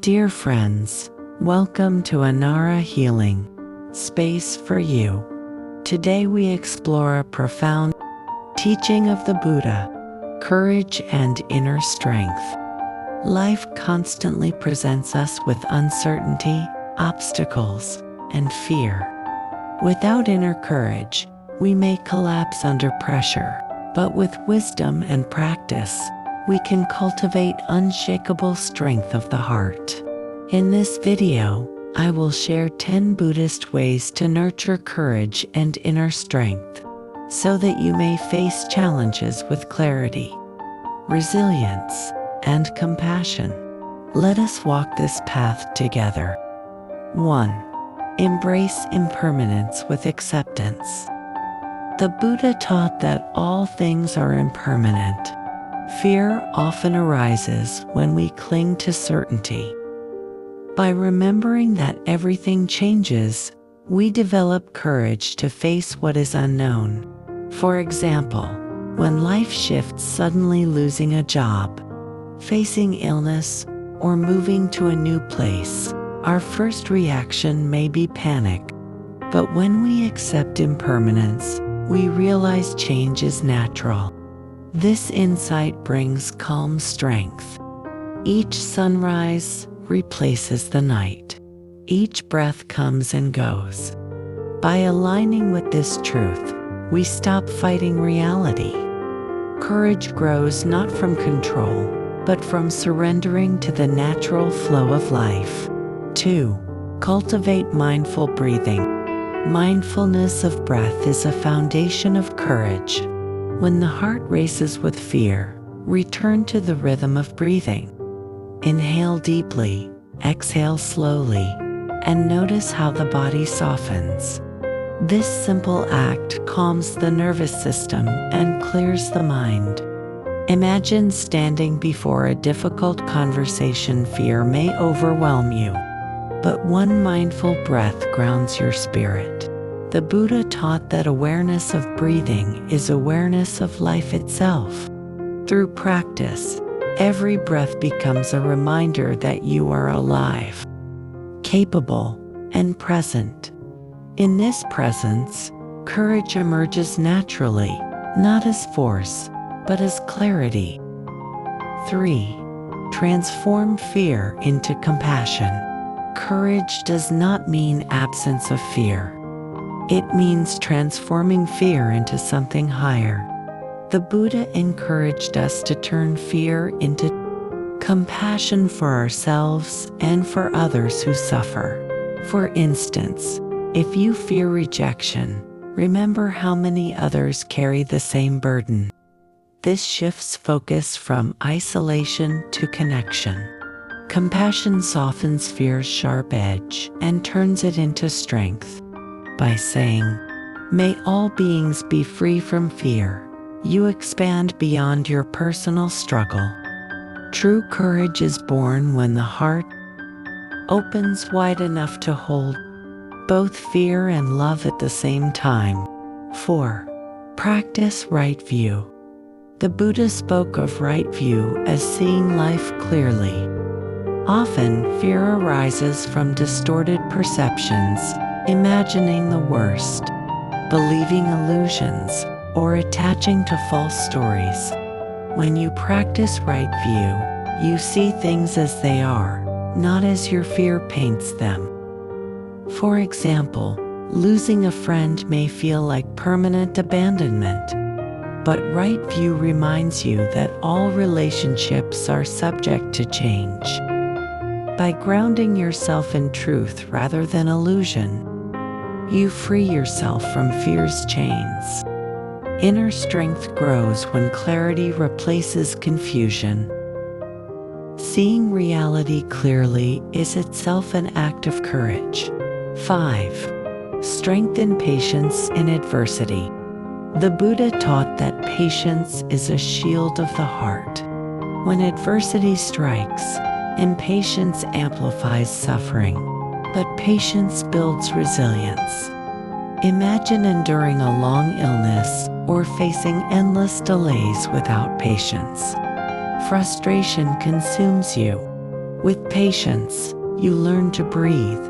Dear friends, welcome to Anara Healing, Space for You. Today we explore a profound teaching of the Buddha, courage and inner strength. Life constantly presents us with uncertainty, obstacles, and fear. Without inner courage, we may collapse under pressure, but with wisdom and practice, we can cultivate unshakable strength of the heart. In this video, I will share 10 Buddhist ways to nurture courage and inner strength, so that you may face challenges with clarity, resilience, and compassion. Let us walk this path together. 1. Embrace impermanence with acceptance. The Buddha taught that all things are impermanent. Fear often arises when we cling to certainty. By remembering that everything changes, we develop courage to face what is unknown. For example, when life shifts, suddenly losing a job, facing illness, or moving to a new place, our first reaction may be panic. But when we accept impermanence, we realize change is natural. This insight brings calm strength. Each sunrise replaces the night. Each breath comes and goes. By aligning with this truth, we stop fighting reality. Courage grows not from control, but from surrendering to the natural flow of life. 2. Cultivate mindful breathing. Mindfulness of breath is a foundation of courage. When the heart races with fear, return to the rhythm of breathing. Inhale deeply, exhale slowly, and notice how the body softens. This simple act calms the nervous system and clears the mind. Imagine standing before a difficult conversation. Fear may overwhelm you, but one mindful breath grounds your spirit. The Buddha taught that awareness of breathing is awareness of life itself. Through practice, every breath becomes a reminder that you are alive, capable, and present. In this presence, courage emerges naturally, not as force, but as clarity. 3. Transform fear into compassion. Courage does not mean absence of fear. It means transforming fear into something higher. The Buddha encouraged us to turn fear into compassion for ourselves and for others who suffer. For instance, if you fear rejection, remember how many others carry the same burden. This shifts focus from isolation to connection. Compassion softens fear's sharp edge and turns it into strength. By saying, "May all beings be free from fear," you expand beyond your personal struggle. True courage is born when the heart opens wide enough to hold both fear and love at the same time. 4. Practice right view. The Buddha spoke of right view as seeing life clearly. Often, fear arises from distorted perceptions, imagining the worst, believing illusions, or attaching to false stories. When you practice right view, you see things as they are, not as your fear paints them. For example, losing a friend may feel like permanent abandonment, but right view reminds you that all relationships are subject to change. By grounding yourself in truth rather than illusion, you free yourself from fear's chains. Inner strength grows when clarity replaces confusion. Seeing reality clearly is itself an act of courage. 5. Strengthen patience in adversity. The Buddha taught that patience is a shield of the heart. When adversity strikes, impatience amplifies suffering, but patience builds resilience. Imagine enduring a long illness or facing endless delays without patience. Frustration consumes you. With patience, you learn to breathe,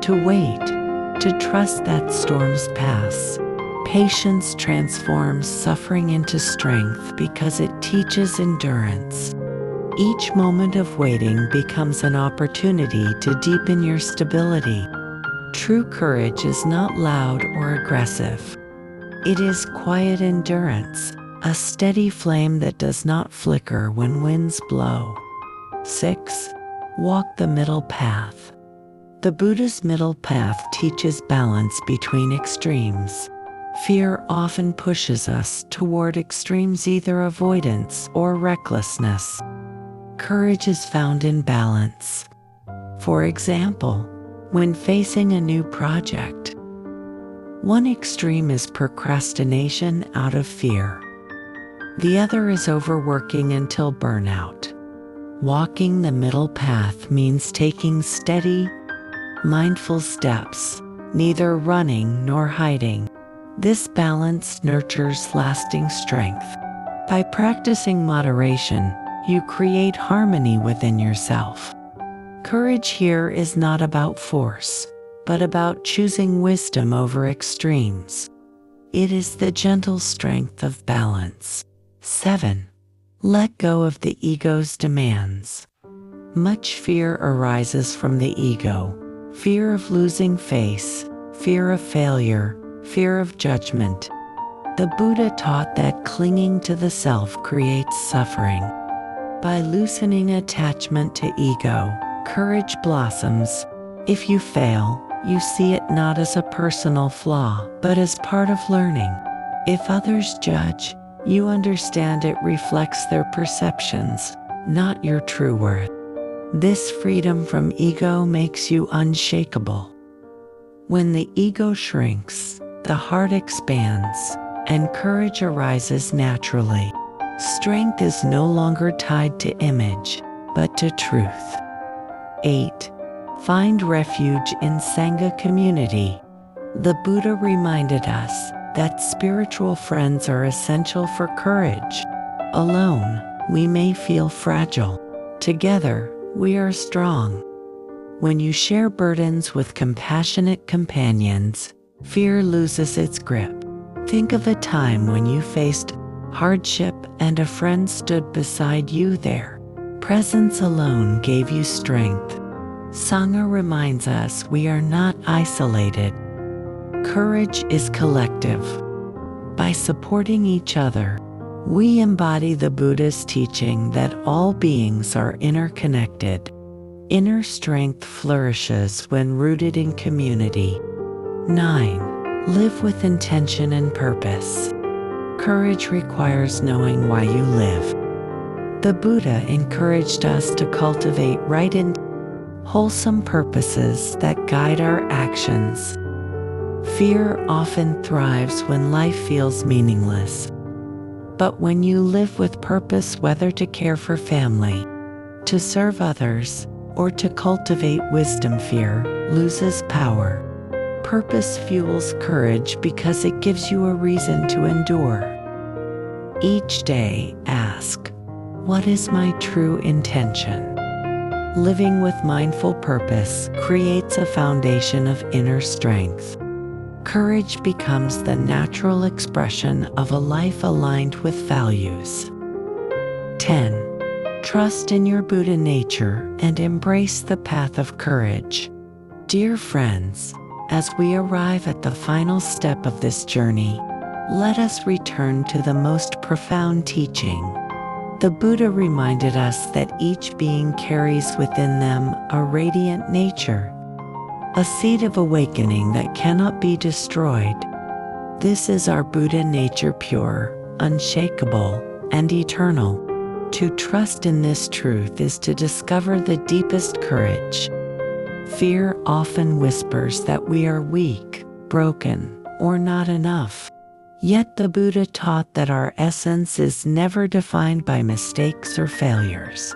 to wait, to trust that storms pass. Patience transforms suffering into strength because it teaches endurance. Each moment of waiting becomes an opportunity to deepen your stability. True courage is not loud or aggressive. It is quiet endurance, a steady flame that does not flicker when winds blow. 6. Walk the middle path. The Buddha's middle path teaches balance between extremes. Fear often pushes us toward extremes, either avoidance or recklessness. Courage is found in balance. For example, when facing a new project, one extreme is procrastination out of fear. The other is overworking until burnout. Walking the middle path means taking steady, mindful steps, neither running nor hiding. This balance nurtures lasting strength. By practicing moderation, you create harmony within yourself. Courage here is not about force, but about choosing wisdom over extremes. It is the gentle strength of balance. 7. Let go of the ego's demands. Much fear arises from the ego. Fear of losing face, fear of failure, fear of judgment. The Buddha taught that clinging to the self creates suffering. By loosening attachment to ego, courage blossoms. If you fail, you see it not as a personal flaw, but as part of learning. If others judge, you understand it reflects their perceptions, not your true worth. This freedom from ego makes you unshakable. When the ego shrinks, the heart expands, and courage arises naturally. Strength is no longer tied to image, but to truth. 8. Find refuge in Sangha community. The Buddha reminded us that spiritual friends are essential for courage. Alone, we may feel fragile. Together, we are strong. When you share burdens with compassionate companions, fear loses its grip. Think of a time when you faced hardship and a friend stood beside you there. Presence alone gave you strength. Sangha reminds us we are not isolated. Courage is collective. By supporting each other, we embody the Buddha's teaching that all beings are interconnected. Inner strength flourishes when rooted in community. 9. Live with intention and purpose. Courage requires knowing why you live. The Buddha encouraged us to cultivate right and wholesome purposes that guide our actions. Fear often thrives when life feels meaningless. But when you live with purpose, whether to care for family, to serve others, or to cultivate wisdom, fear loses power. Purpose fuels courage because it gives you a reason to endure. Each day, ask, what is my true intention? Living with mindful purpose creates a foundation of inner strength. Courage becomes the natural expression of a life aligned with values. 10. Trust in your Buddha nature and embrace the path of courage. Dear friends, as we arrive at the final step of this journey, let us return to the most profound teaching. The Buddha reminded us that each being carries within them a radiant nature, a seed of awakening that cannot be destroyed. This is our Buddha nature, pure, unshakable, and eternal. To trust in this truth is to discover the deepest courage. Fear often whispers that we are weak, broken, or not enough. Yet the Buddha taught that our essence is never defined by mistakes or failures.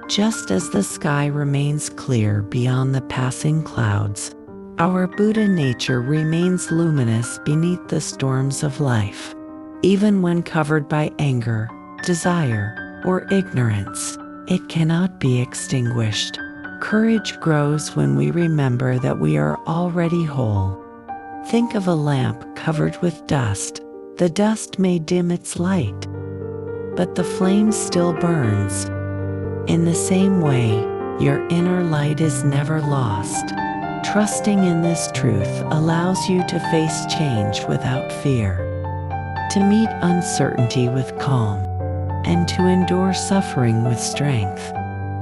Just as the sky remains clear beyond the passing clouds, our Buddha nature remains luminous beneath the storms of life. Even when covered by anger, desire, or ignorance, it cannot be extinguished. Courage grows when we remember that we are already whole. Think of a lamp covered with dust. The dust may dim its light, but the flame still burns. In the same way, your inner light is never lost. Trusting in this truth allows you to face change without fear, to meet uncertainty with calm, and to endure suffering with strength.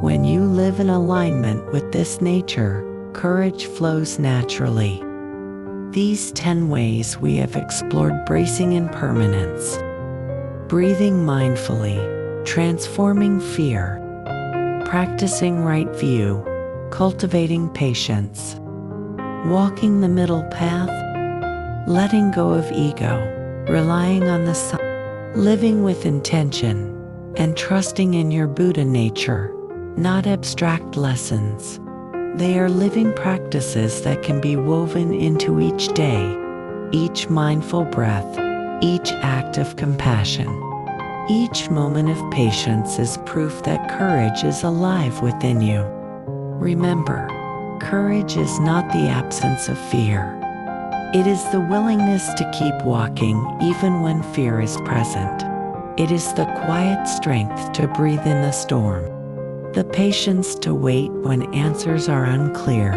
When you live in alignment with this nature, courage flows naturally. These 10 ways we have explored: bracing impermanence, breathing mindfully, transforming fear, practicing right view, cultivating patience, walking the middle path, letting go of ego, relying on the sun, living with intention, and trusting in your Buddha nature, not abstract lessons. They are living practices that can be woven into each day, each mindful breath, each act of compassion. Each moment of patience is proof that courage is alive within you. Remember, courage is not the absence of fear. It is the willingness to keep walking even when fear is present. It is the quiet strength to breathe in the storm, the patience to wait when answers are unclear,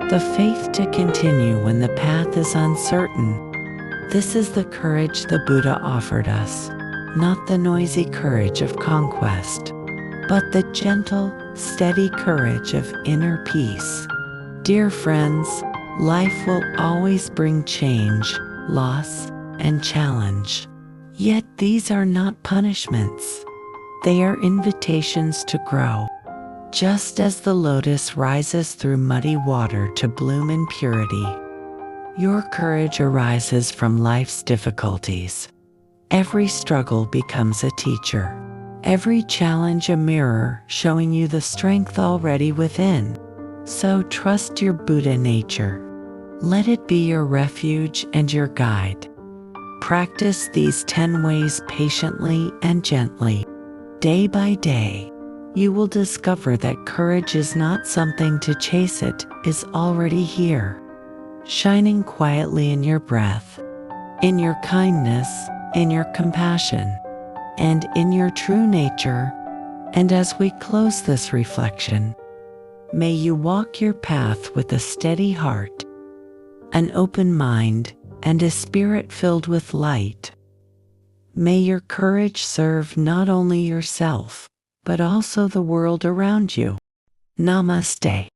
the faith to continue when the path is uncertain. This is the courage the Buddha offered us, not the noisy courage of conquest, but the gentle, steady courage of inner peace. Dear friends, life will always bring change, loss, and challenge. Yet these are not punishments. They are invitations to grow. Just as the lotus rises through muddy water to bloom in purity, your courage arises from life's difficulties. Every struggle becomes a teacher. Every challenge a mirror showing you the strength already within. So trust your Buddha nature. Let it be your refuge and your guide. Practice these 10 ways patiently and gently. Day by day, you will discover that courage is not something to chase, it is already here, shining quietly in your breath, in your kindness, in your compassion, and in your true nature. And as we close this reflection, may you walk your path with a steady heart, an open mind, and a spirit filled with light. May your courage serve not only yourself, but also the world around you. Namaste.